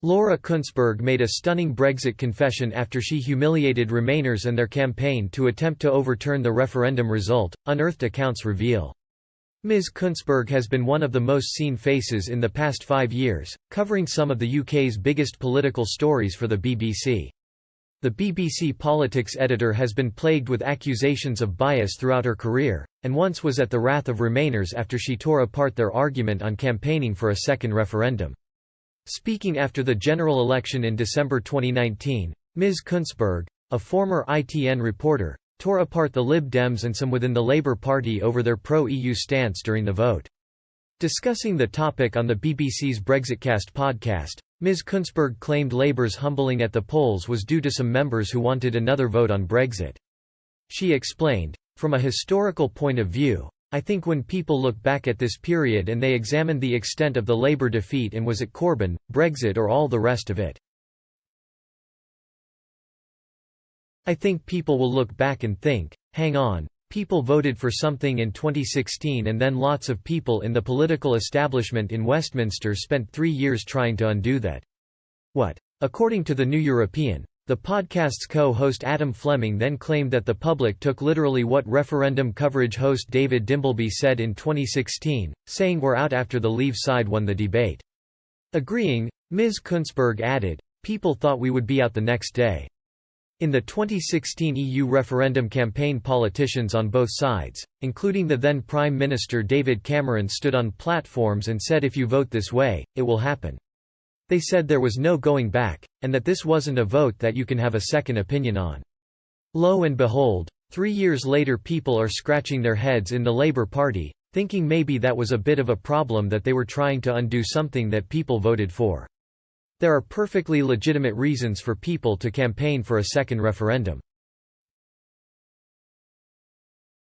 Laura Kuenssberg made a stunning Brexit confession after she humiliated Remainers and their campaign to attempt to overturn the referendum result, unearthed accounts reveal. Ms Kuenssberg has been one of the most seen faces in the past 5 years, covering some of the UK's biggest political stories for the BBC. The BBC politics editor has been plagued with accusations of bias throughout her career, and once was at the wrath of Remainers after she tore apart their argument on campaigning for a second referendum. Speaking after the general election in December 2019, Ms Kuenssberg, a former ITN reporter, tore apart the Lib Dems and some within the Labour Party over their pro-EU stance during the vote. Discussing the topic on the BBC's Brexitcast podcast, Ms Kuenssberg claimed Labour's humbling at the polls was due to some members who wanted another vote on Brexit. She explained, "From a historical point of view, I think when people look back at this period and they examine the extent of the Labour defeat and was it Corbyn, Brexit or all the rest of it, I think people will look back and think, hang on, people voted for something in 2016 and then lots of people in the political establishment in Westminster spent 3 years trying to undo that. What?" According to The New European, the podcast's co-host Adam Fleming then claimed that the public took literally what referendum coverage host David Dimbleby said in 2016, saying we're out after the Leave side won the debate. Agreeing, Ms Kuenssberg added, "People thought we would be out the next day." In the 2016 EU referendum campaign, politicians on both sides, including the then Prime Minister David Cameron, stood on platforms and said if you vote this way, it will happen. They said there was no going back, and that this wasn't a vote that you can have a second opinion on. Lo and behold, 3 years later people are scratching their heads in the Labour Party, thinking maybe that was a bit of a problem that they were trying to undo something that people voted for. There are perfectly legitimate reasons for people to campaign for a second referendum.